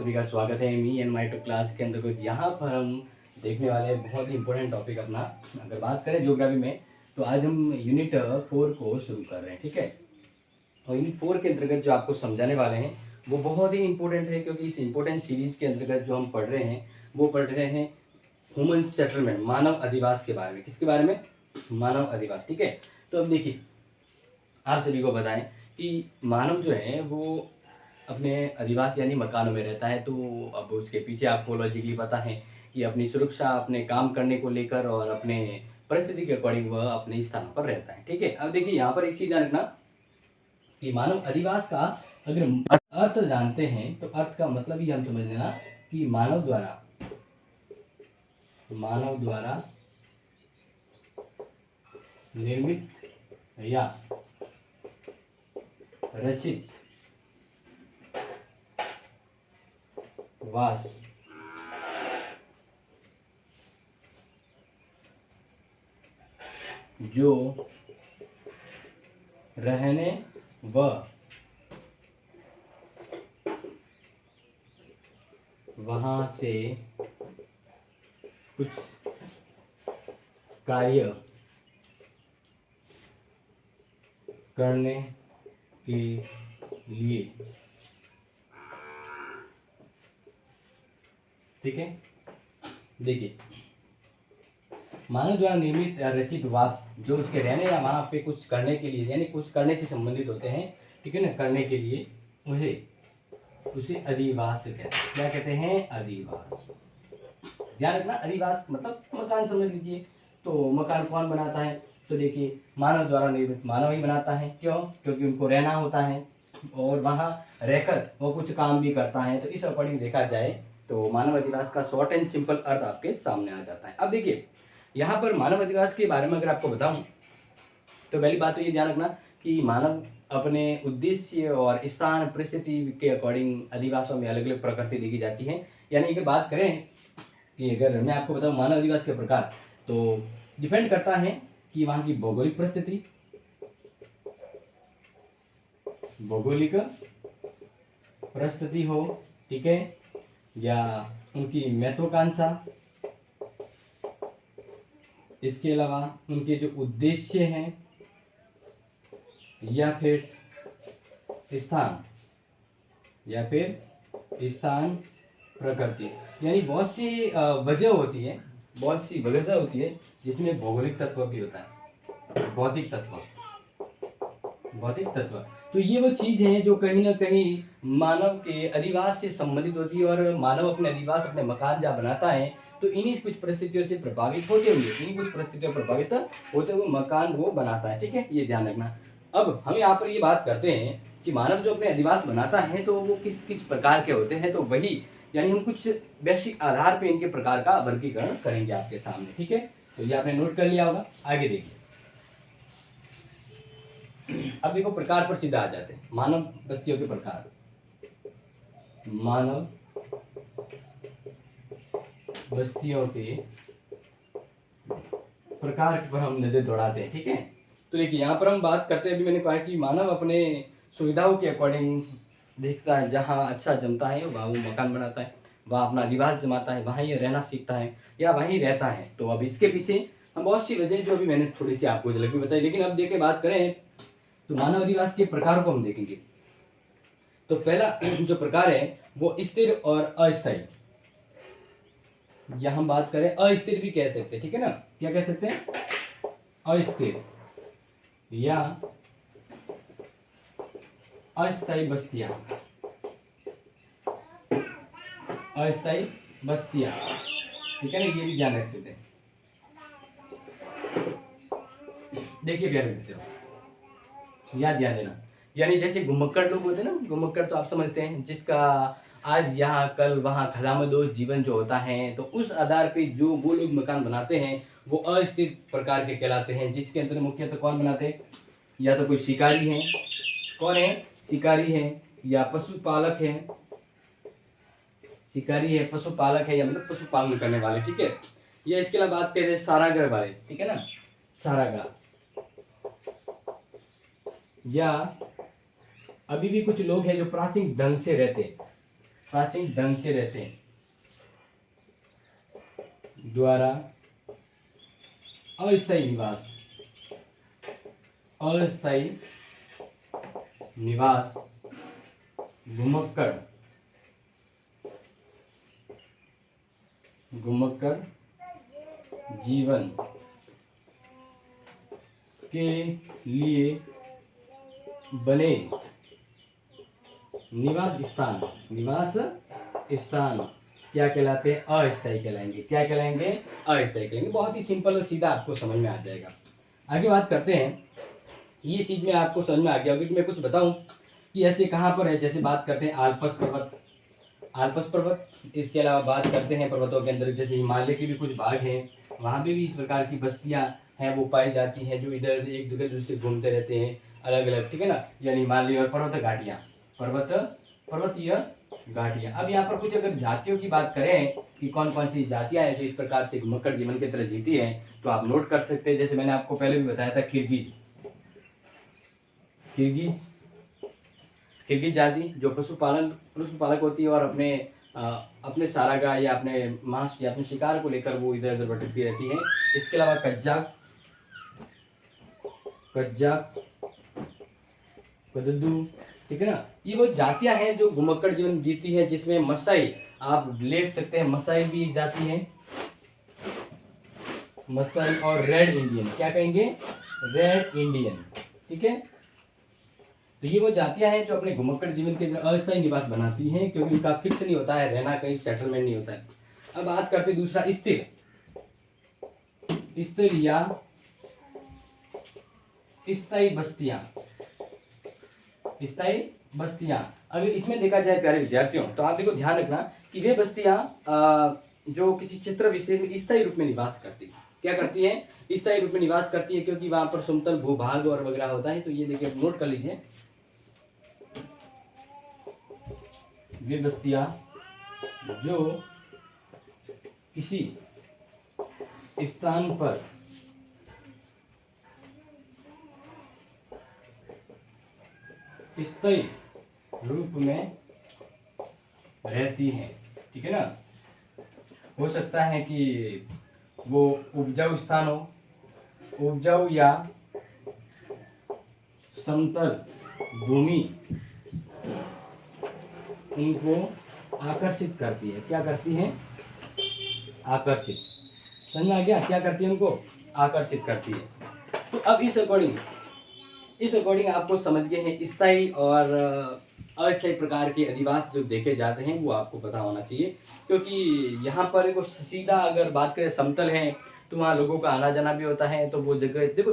सभी का स्वागत है me and my two class के अंतर्गत। यहाँ पर हम देखने वाले हैं बहुत ही इंपॉर्टेंट टॉपिक अपना। अगर बात करें ज्योग्राफी में तो आज हम यूनिट 4 को शुरू कर रहे हैं, ठीक है। और यूनिट 4 के अंतर्गत जो आपको समझाने वाले हैं वो बहुत ही इंपॉर्टेंट है, क्योंकि इस इंपॉर्टेंट सीरीज के अंतर्गत जो हम पढ़ रहे हैं वो पढ़ रहे हैं ह्यूमन सेटलमेंट, मानव अधिवास के बारे में। किसके बारे में? मानव अधिवास, ठीक है। तो अब देखिए, आप सभी को बताएं कि मानव जो है वो अपने अधिवास यानी मकानों में रहता है। तो अब उसके पीछे आपको लॉजिकली पता है कि अपनी सुरक्षा, अपने काम करने को लेकर और अपने परिस्थिति के अकॉर्डिंग वह अपने स्थान पर रहता है, ठीक है। अब देखिए, यहाँ पर एक चीज ध्यान रखना कि मानव अधिवास का अगर अर्थ जानते हैं तो अर्थ का मतलब ही हम समझ लेना कि मानव द्वारा निर्मित या रचित वास जो रहने व वहां से कुछ कार्य करने के लिए, ठीक है। देखिए, मानव द्वारा निर्मित या रचित वास जो उसके रहने या वहां पे कुछ करने के लिए, यानी कुछ करने से संबंधित होते हैं, ठीक है ना, करने के लिए उसे अधिवास कहते हैं। क्या कहते हैं? अधिवास। ध्यान रखना, अधिवास मतलब मकान समझ लीजिए। तो मकान कौन बनाता है? तो देखिए, मानव द्वारा निर्मित मानव ही बनाता है। क्यों? क्योंकि उनको रहना होता है और वहां रहकर वो कुछ काम भी करता है। तो इस अकॉर्डिंग देखा जाए तो मानव अधिवास का शॉर्ट एंड सिंपल अर्थ आपके सामने आ जाता है। अब देखिए, यहाँ पर मानव अधिवास के बारे में अगर आपको बताऊं तो पहली बात तो ये ध्यान रखना कि मानव अपने उद्देश्य और स्थान परिस्थिति के अकॉर्डिंग अधिवासों में अलग अलग प्रकृति देखी जाती है। यानी अगर बात करें कि अगर मैं आपको बताऊं मानव अधिवास के प्रकार, तो डिपेंड करता है कि वहाँ की भौगोलिक परिस्थिति, भौगोलिक परिस्थिति हो, ठीक है, या उनकी महत्वाकांक्षा, इसके अलावा उनके जो उद्देश्य हैं, या फिर स्थान प्रकृति। यानी बहुत सी वजह होती है, बहुत सी वजह होती है जिसमें भौगोलिक तत्व भी होता है, भौतिक तत्व। तो ये वो चीज है जो कहीं ना कहीं मानव के अधिवास से संबंधित होती है। और मानव अपने अधिवास, अपने मकान जहाँ बनाता है तो इन्हीं कुछ परिस्थितियों से प्रभावित होते हुए मकान वो बनाता है, ठीक है। ये ध्यान रखना। अब हम यहाँ पर ये बात करते हैं कि मानव जो अपने अधिवास बनाता है तो वो किस किस प्रकार के होते हैं। तो वही, यानी हम कुछ बेसिक आधार पे इनके प्रकार का वर्गीकरण करेंगे आपके सामने, ठीक है। तो ये आपने नोट कर लिया होगा। आगे देखिए, अब देखो प्रकार पर सीधा आ जाते हैं। मानव बस्तियों के प्रकार, मानव बस्तियों के प्रकार पर हम नजर दौड़ाते हैं, ठीक है। तो देखिए, यहाँ पर हम बात करते हैं, अभी मैंने कहा कि मानव अपने सुविधाओं के अकॉर्डिंग देखता है, जहाँ अच्छा जमता है वहाँ वो मकान बनाता है, वहाँ अपना अधिवास जमाता है, वहीं रहना सीखता है या वहीं रहता है। तो अब इसके पीछे हम बहुत सी वजह जो अभी मैंने थोड़ी सी आपको झलक भी बताई। लेकिन अब देखे बात करें तो मानव अधिवास के प्रकारों को हम देखेंगे। तो पहला जो प्रकार है वो स्थिर और अस्थायी, या हम बात करें अस्थिर भी कह सकते हैं, ठीक है ना। क्या कह सकते हैं? अस्थिर या अस्थायी बस्तियां, अस्थायी बस्तियां, ठीक है ना, ये भी ध्यान रख सकते हैं। देखिए प्यारे मित्रों, याद ध्यान देना, यानी जैसे घुमक्कड़ लोग होते हैं ना, घुमक्कड़ तो आप समझते हैं, जिसका आज यहाँ कल वहाँ खदामदोश जीवन जो होता है, तो उस आधार पे जो वो लोग मकान बनाते हैं वो अस्थिर प्रकार के कहलाते हैं। जिसके अंदर मुख्यतः कौन बनाते हैं? या तो कोई शिकारी है, कौन है? शिकारी है, या पशुपालक है, शिकारी है, पशुपालक है, या मतलब पशुपालन करने वाले, ठीक है। या इसके अलावा बात करें सारागर वाले, ठीक है ना, सारागाह। या अभी भी कुछ लोग हैं जो प्राचीन ढंग से रहते हैं, प्राचीन ढंग से रहते हैं, द्वारा अस्थायी निवास, अस्थायी निवास, घुमक्कड़, घुमक्कड़ जीवन के लिए बने निवास स्थान, निवास स्थान क्या कहलाते हैं? अस्थायी कहलाएंगे। क्या कहलाएंगे? अस्थायी कहलाएंगे। बहुत ही सिंपल और सीधा आपको समझ में आ जाएगा। आगे बात करते हैं। ये चीज़ में आपको समझ में आ गया होगा कि मैं कुछ बताऊं कि ऐसे कहाँ पर है। जैसे बात करते हैं आल्प्स पर्वत, आल्प्स पर्वत। इसके अलावा बात करते हैं पर्वतों के अंदर जैसे हिमालय के भी कुछ भाग हैं, वहाँ पे भी इस प्रकार की बस्तियाँ हैं वो पाई जाती हैं, जो इधर एक जगह दूसरे घूमते रहते हैं अलग अलग, ठीक है ना। यानी हिमालय और पर्वत घाटियाँ, पर्वतीय घाटियाँ। अब यहाँ पर कुछ अगर जातियों की बात करें कि कौन कौन सी जातियाँ हैं जो इस प्रकार से घुमक्कड़ जीवन की तरह जीती हैं, तो आप नोट कर सकते हैं। जैसे मैंने आपको पहले भी बताया था, किर्गिज जाति जो पशुपालक होती है और अपने चारागाह या अपने मांस या अपने शिकार को लेकर वो इधर उधर भटकती रहती हैं। इसके अलावा कददू, ठीक है ना। ये वो जातियां हैं जो घुमक्कड़ जीवन जीती है, जिसमें मसाई आप देख सकते हैं, मसाई भी एक जाति है, मसाई और रेड इंडियन। क्या कहेंगे? रेड इंडियन, ठीक है। तो ये वो जातियां हैं जो अपने घुमक्कड़ जीवन के अस्थायी निवास बनाती हैं, क्योंकि उनका फिक्स नहीं होता है रहना, कहीं सेटलमेंट नहीं होता है। अब बात करते दूसरा, स्थिर या स्थायी बस्तियां। अगर इसमें देखा जाए प्यारे विद्यार्थियों, तो आप देखो ध्यान रखना कि वे बस्तियां जो किसी क्षेत्र विशेष में स्थायी रूप में निवास करती है। क्या करती है? स्थायी रूप में निवास करती है, क्योंकि वहां पर समतल भूभाग और वगैरह होता है। तो ये देखिए, नोट कर लीजिए, वे बस्तियां जो किसी स्थान पर स्थायी रूप में रहती हैं, ठीक है ना। हो सकता है कि वो उपजाऊ स्थान हो, उपजाऊ या समतल भूमि उनको आकर्षित करती है। क्या करती है? आकर्षित। समझ में आ गया? क्या करती है? उनको आकर्षित करती है। तो अब इस अकॉर्डिंग आपको समझ गए हैं स्थायी और अस्थायी प्रकार के अधिवास जो देखे जाते हैं, वो आपको पता होना चाहिए। क्योंकि यहाँ पर एक सीधा अगर बात करें समतल है, तो वहाँ लोगों का आना जाना भी होता है। तो वो जगह देखो,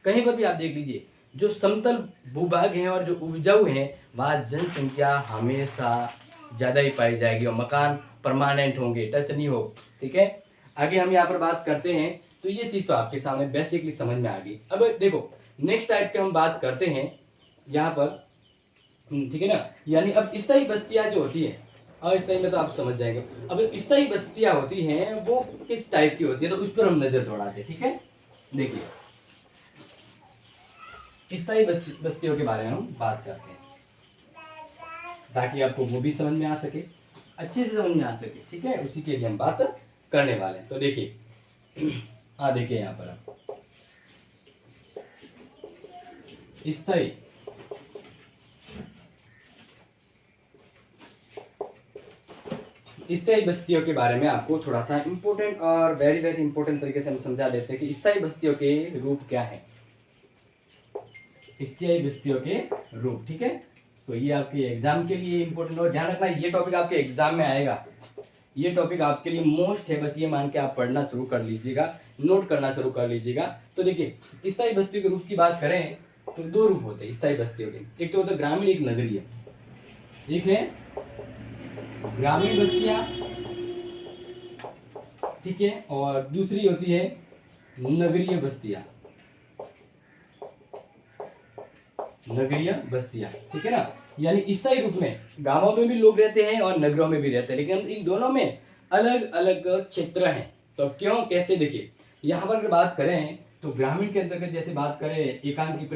कहीं पर भी आप देख लीजिए, जो समतल भूभाग है और जो उपजाऊ है, वहाँ जनसंख्या हमेशा ज़्यादा ही पाई जाएगी और मकान परमानेंट होंगे, टच नहीं हो, ठीक है। आगे हम यहाँ पर बात करते हैं। तो ये चीज़ तो आपके सामने बेसिकली समझ में आ गई। अब देखो नेक्स्ट टाइप के हम बात करते हैं यहाँ पर, ठीक है ना। यानी अब स्थायी बस्तियाँ जो होती है, अस्थायी में तो आप समझ जाएंगे। अब स्थायी बस्तियाँ होती हैं वो किस टाइप की होती है, तो उस पर हम नजर दौड़ाते हैं, ठीक है। देखिए, स्थायी बस्तियों के बारे में हम बात करते हैं, ताकि आपको वो भी समझ में आ सके, अच्छे से समझ में आ सके, ठीक है। उसी के लिए हम बात करने वाले हैं। तो देखिए, देखिए यहाँ पर आप स्थायी बस्तियों के बारे में आपको थोड़ा सा इंपॉर्टेंट और वेरी वेरी इंपॉर्टेंट तरीके से हम समझा देते हैं कि स्थायी बस्तियों के रूप क्या है। स्थायी बस्तियों के रूप, ठीक है। तो ये आपके एग्जाम के लिए इंपॉर्टेंट, और ध्यान रखना ये टॉपिक आपके एग्जाम में आएगा। ये टॉपिक आपके लिए मोस्ट है, बस ये मान के आप पढ़ना शुरू कर लीजिएगा, नोट करना शुरू कर लीजिएगा। तो देखिए, स्थायी बस्तियों के रूप की बात करें तो दो रूप होते हैं स्थायी बस्तियों के। एक तो होता है ग्रामीण, एक नगरीय। एक है ग्रामीण बस्तियां, ठीक है, और दूसरी होती है नगरीय बस्तियां। नगरीय बस्तियां, ठीक है ना। यानी स्थायी रूप में गांवों में भी लोग रहते हैं और नगरों में भी रहते हैं, लेकिन इन दोनों में अलग अलग क्षेत्र हैं। तो क्यों, कैसे? देखिए, यहाँ पर अगर बात करें तो ग्रामीण के अंतर्गत जैसे बात करें एकांकी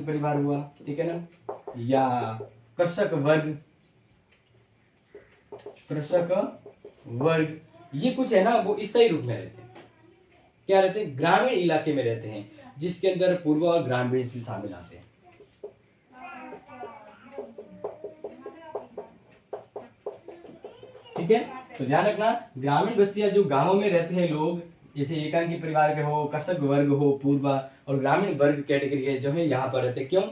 परिवार हुआ, ठीक है ना, या कृषक वर्ग, कृषक वर्ग, ये कुछ है ना वो स्थायी रूप में रहते हैं। क्या रहते हैं? ग्रामीण इलाके में रहते हैं, जिसके अंदर पूर्व और ग्रामीण भी शामिल आते हैं। ठीक है, तो ध्यान रखना, ग्रामीण बस्तियां जो गांवों में रहते हैं लोग, जैसे एकांकी परिवार के हो, कृषक वर्ग हो, पूर्व और ग्रामीण वर्ग कैटेगरी है जो है यहाँ पर रहते हैं। क्यों?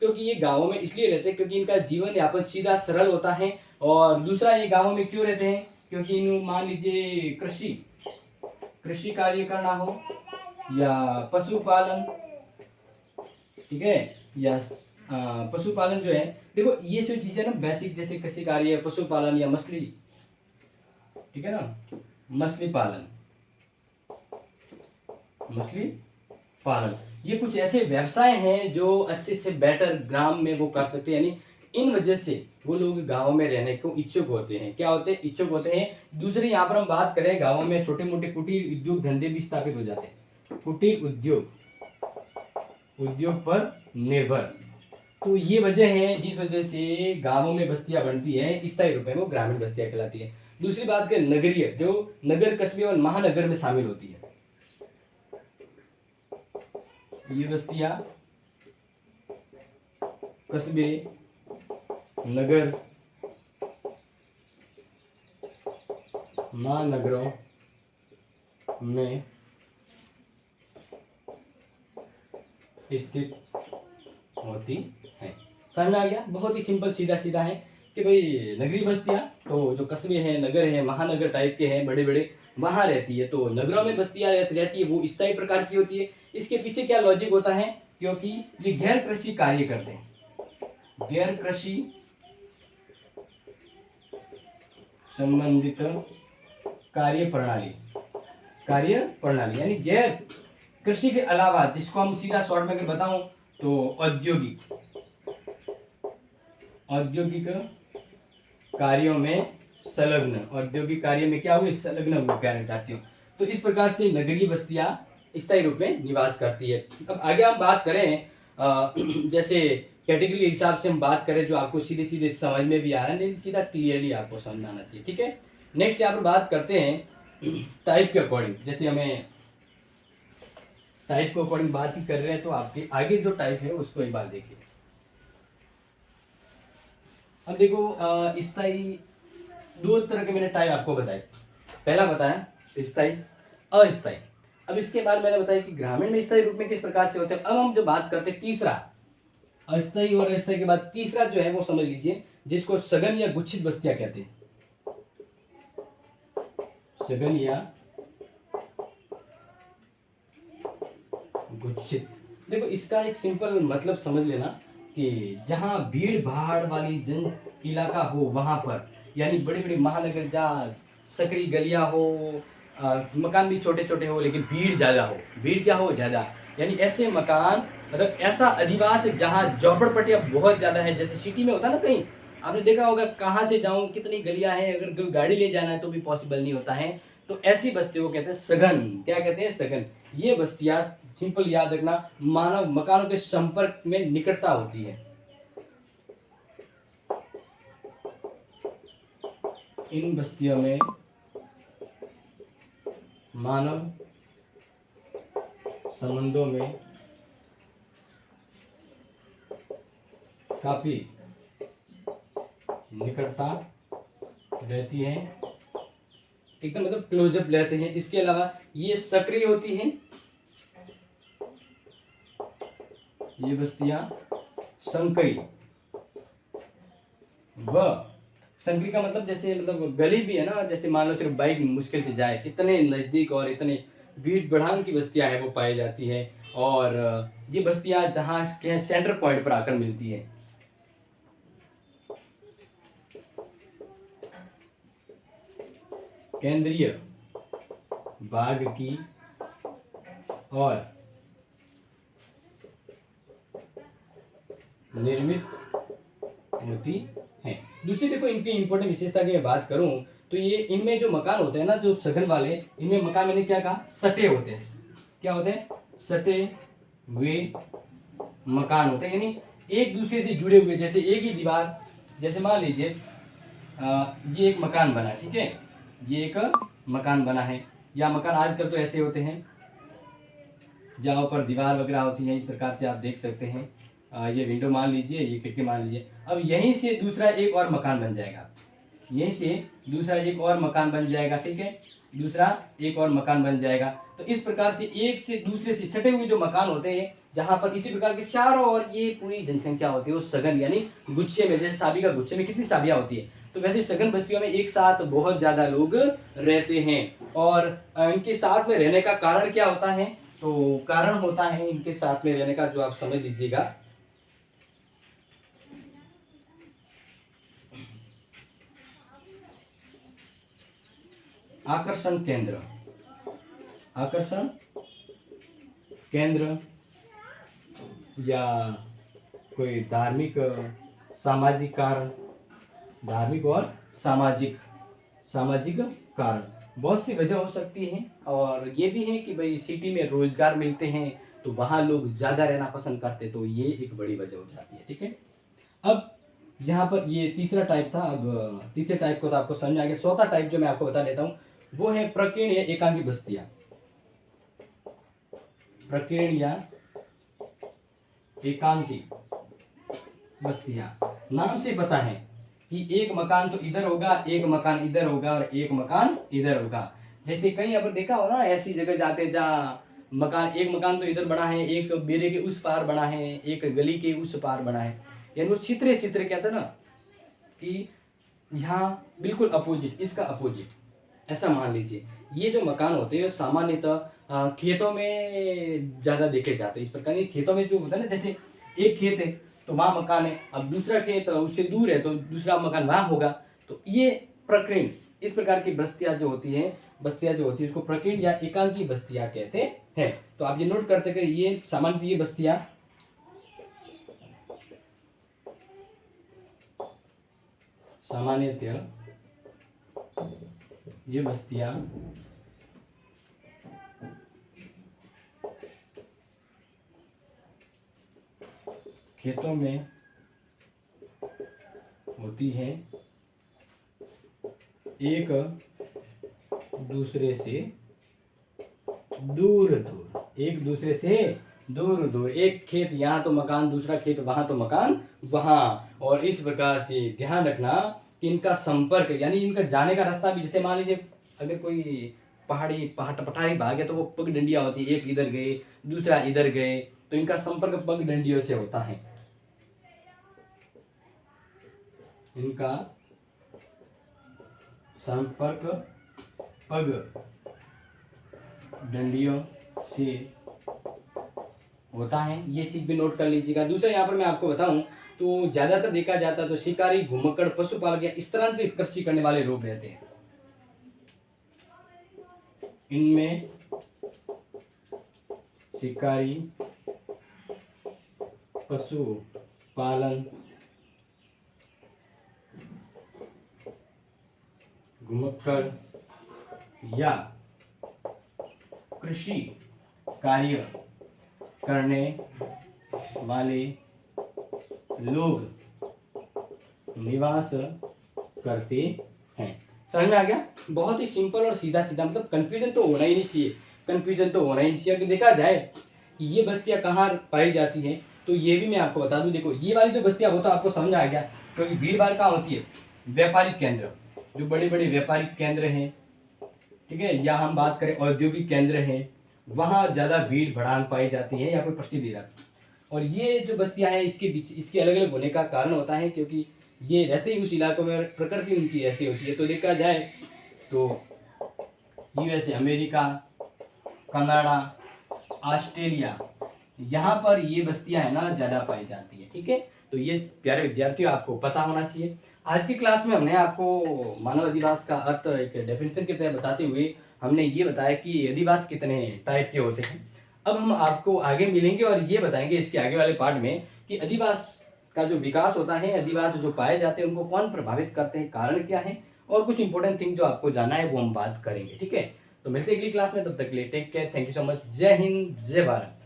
क्योंकि ये गांवों में इसलिए रहते हैं क्योंकि इनका जीवन यापन सीधा सरल होता है। और दूसरा, ये गांवों में क्यों रहते हैं? क्योंकि इन मान लीजिए कृषि कार्य करना हो या पशुपालन, ठीक है, या पशुपालन जो है, देखो ये जो चीजें ना बेसिक, जैसे कृषि कार्य, पशुपालन या मछली, ठीक है ना, मछली पालन, ये कुछ ऐसे व्यवसाय हैं जो अच्छे से बेटर ग्राम में वो कर सकते हैं। यानी इन वजह से वो लोग गांवों में रहने को इच्छुक होते हैं। क्या होते हैं? इच्छुक होते हैं। दूसरी यहाँ पर हम बात करें, गांवों में छोटे मोटे कुटीर उद्योग धंधे भी स्थापित हो जाते हैं। कुटीर उद्योग पर निर्भर, तो ये वजह है जिस वजह से गांवों में बस्तियां बनती है स्थायी रूप में, वो ग्रामीण बस्तियां कहलाती है। दूसरी बात करें नगरीय, जो नगर, कस्बे और महानगर में शामिल होती है, ये बस्तियां कस्बे, नगर, महानगरों में स्थित होती है। समझ में आ गया? बहुत ही सिंपल, सीधा सीधा है कि भाई नगरीय बस्तियां तो जो कस्बे हैं, नगर है, महानगर टाइप के हैं बड़े बड़े, वहां रहती है। तो नगरों में बस्तियां रहती है, वो स्थायी प्रकार की होती है। इसके पीछे क्या लॉजिक होता है? क्योंकि ये गैर कृषि कार्य करते हैं, गैर कृषि संबंधित कार्य प्रणाली यानी गैर कृषि के अलावा, जिसको हम सीधा शॉर्ट में अगर बताऊं तो औद्योगिक कार्यों में संलग्न, औद्योगिक कार्य में क्या हुए? संलग्न हुए प्यारे विद्यार्थियों। तो इस प्रकार से नगरीय बस्तियां स्थायी रूप में निवास करती है। अब आगे हम बात करें जैसे कैटेगरी के हिसाब से हम बात करें, जो आपको सीधे सीधे समझ में भी आ रहा है, नहीं सीधा क्लियरली आपको समझ आना चाहिए। ठीक है, नेक्स्ट यहाँ पर बात करते हैं टाइप के अकॉर्डिंग। जैसे हमें टाइप के अकॉर्डिंग बात ही कर रहे हैं, तो आपके आगे जो टाइप है उसको एक बार देखिए। अब देखो स्थायी, दो तरह के मैंने टाइप आपको बताए। पहला बताया स्थायी, अस्थायी। अब इसके बाद मैंने बताया कि ग्रामीण में स्थायी रूप में किस प्रकार से होते हैं। अब हम जो बात करते हैं तीसरा, अस्थायी और अस्थायी के बाद तीसरा जो है वो समझ लीजिए, जिसको सघन या गुच्छित बस्तियां कहते हैं। सघन या गुच्छित, देखो इसका एक सिंपल मतलब समझ लेना कि जहां भीड़ भाड़ वाली जन इलाका हो वहां पर, यानी बड़ी बड़ी महानगर, जहाँ सकरी गलियां हो, मकान भी छोटे छोटे हो लेकिन भीड़ ज्यादा हो, भीड़ क्या हो? ज्यादा, यानी ऐसे मकान, मतलब ऐसा अधिवास जहाँ झोपड़पट्टियां बहुत ज्यादा है। जैसे सिटी में होता है ना, कहीं आपने देखा होगा कहाँ से जाऊं, कितनी गलियां हैं, अगर गाड़ी ले जाना है तो भी पॉसिबल नहीं होता है। तो ऐसी बस्तियों को कहते हैं सघन। क्या कहते हैं? सघन। ये बस्तियां, सिंपल याद रखना, मानव मकानों के संपर्क में निकटता होती है। इन बस्तियों में मानव संबंधों में काफी निकटता रहती है, एकदम मतलब क्लोजअप रहते हैं। इसके अलावा ये सक्रिय होती हैं, ये बस्तियां संकरी, व संकरी का मतलब जैसे मतलब गली भी है ना, जैसे मान लो सिर्फ बाइक मुश्किल से जाए, इतने नजदीक और इतने भीड़ भड़ाम की बस्तियां हैं वो पाई जाती है। और ये बस्तियां जहाँ के सेंटर पॉइंट पर आकर मिलती है। केंद्रीय भाग की और निर्मित होती है। दूसरी देखो इनकी इंपॉर्टेंट विशेषता की मैं बात करूं तो ये इनमें जो मकान होते हैं ना, जो सघन वाले, इनमें मकान मैंने क्या कहा? सटे होते हैं। क्या होते हैं? सटे हुए मकान होते हैं, यानी एक दूसरे से जुड़े हुए, जैसे एक ही दीवार जैसे मान लीजिए ये एक मकान बना है, ठीक है, ये एक मकान बना है, या मकान आजकल तो ऐसे होते हैं जहाँ पर दीवार वगैरह होती है, इस प्रकार से आप देख सकते हैं। ये विंडो मान लीजिए, ये खिड़की मान लीजिए। अब यहीं से दूसरा एक और मकान बन जाएगा, यहीं से दूसरा एक और मकान बन जाएगा, ठीक है, दूसरा एक और मकान बन जाएगा। तो इस प्रकार से एक से दूसरे से छटे हुए जो मकान होते हैं, जहाँ पर इसी प्रकार के चारों ओर ये पूरी जनसंख्या होती है, वो सघन यानी गुच्छे में, जैसे शादी का गुच्छे में कितनी शादियाँ होती है, तो वैसे सघन बस्तियों में एक साथ बहुत ज़्यादा लोग रहते हैं। और इनके साथ में रहने का कारण क्या होता है, तो कारण होता है इनके साथ में रहने का, जो आप समझ लीजिएगा, आकर्षण केंद्र, आकर्षण केंद्र, या कोई धार्मिक सामाजिक कारण, धार्मिक और सामाजिक सामाजिक कारण, बहुत सी वजह हो सकती हैं। और ये भी है कि भाई सिटी में रोजगार मिलते हैं तो वहाँ लोग ज़्यादा रहना पसंद करते, तो ये एक बड़ी वजह हो जाती है, ठीक है। अब यहाँ पर ये तीसरा टाइप था, अब तीसरे टाइप को तो आपको समझ आ गया। चौथा टाइप जो मैं आपको बता देता हूँ वो है प्रकीर्ण या एकांकी बस्तियां। प्रकीर्ण या एकांकी बस्तियां, नाम से पता है कि एक मकान तो इधर होगा, एक मकान इधर होगा और एक मकान इधर होगा। जैसे कहीं अब देखा हो ना, ऐसी जगह जाते जहाँ मकान, एक मकान तो इधर बना है, एक बेरे के उस पार बना है, एक गली के उस पार बना है, यानी वो चित्रे चित्र कहते हैं ना, कि यहाँ बिल्कुल अपोजिट, इसका अपोजिट, ऐसा मान लीजिए। ये जो मकान होते हैं सामान्यतः खेतों में ज़्यादा देखे जाते हैं। इस प्रकार खेतों में जो होता है ना, जैसे एक खेत है तो वहाँ मकान है, अब दूसरा खेत उससे दूर है तो दूसरा मकान वहाँ होगा। तो ये प्रकीर्ण, इस प्रकार की बस्तियाँ जो होती हैं, बस्तियाँ जो होती है इसको प्रकीर्ण या एकांकी बस्तियाँ कहते हैं। तो आप ये नोट करते कि ये सामान्यतः ये बस्तियाँ ये बस्तियाँ खेतों में होती हैं, एक दूसरे से दूर दूर, एक दूसरे से दूर दूर, एक खेत यहाँ तो मकान, दूसरा खेत वहाँ तो मकान वहाँ। और इस प्रकार से ध्यान रखना कि इनका संपर्क यानी इनका जाने का रास्ता भी, जैसे मान लीजिए अगर कोई पठारी भाग गया तो वो पग डंडियाँ होती है, एक इधर गए दूसरा इधर गए, तो इनका संपर्क पग डंडियों से होता है। इनका संपर्क पग डंडियों से होता है, ये चीज भी नोट कर लीजिएगा। दूसरा यहाँ पर मैं आपको बताऊं तो ज्यादातर देखा जाता है तो शिकारी, घुमक्कड़, पशुपालक या स्थानांतरित कृषि करने वाले लोग रहते हैं। इनमें शिकारी, पशु पालन, घुमक्कड़ या कृषि कार्य करने वाले लोग निवास करते हैं। समझ में आ गया? बहुत ही सिंपल और सीधा सीधा, मतलब कंफ्यूजन तो होना ही नहीं चाहिए, कंफ्यूजन तो होना ही नहीं चाहिए। अगर देखा जाए कि ये बस्तियां कहाँ पाई जाती हैं तो ये भी मैं आपको बता दूं। देखो ये वाली जो बस्तियां, वो तो आपको समझ आ गया, क्योंकि भीड़ भाड़ कहाँ होती है, व्यापारिक केंद्र, जो बड़े बड़े व्यापारिक केंद्र हैं, ठीक है, या हम बात करें औद्योगिक केंद्र हैं, वहाँ ज़्यादा भीड़ भड़ान पाई जाती है या कोई प्रसिद्ध इलाका। और ये जो बस्तियां हैं इसके बीच, इसके अलग अलग होने का कारण होता है क्योंकि ये रहते ही उस इलाकों में और प्रकृति उनकी ऐसी होती है। तो देखा जाए तो यूएसए, अमेरिका, कनाडा, ऑस्ट्रेलिया, यहाँ पर ये बस्तियां है ना ज़्यादा पाई जाती है, ठीक है। तो ये प्यारे विद्यार्थियों आपको पता होना चाहिए। आज की क्लास में हमने आपको मानव अधिवास का अर्थ एक डेफिनेशन के तहत बताते हुए हमने ये बताया कि अधिवास कितने टाइप के होते हैं। अब हम आपको आगे मिलेंगे और ये बताएंगे इसके आगे वाले पार्ट में कि अधिवास का जो विकास होता है, अधिवास जो पाए जाते हैं उनको कौन प्रभावित करते हैं, कारण क्या है, और कुछ इंपॉर्टेंट थिंग जो आपको जाना है वो हम बात करेंगे, ठीक है। तो मिलते हैं अगली क्लास में, तब तक के लिए take care, thank you so much, जय हिंद, जय भारत।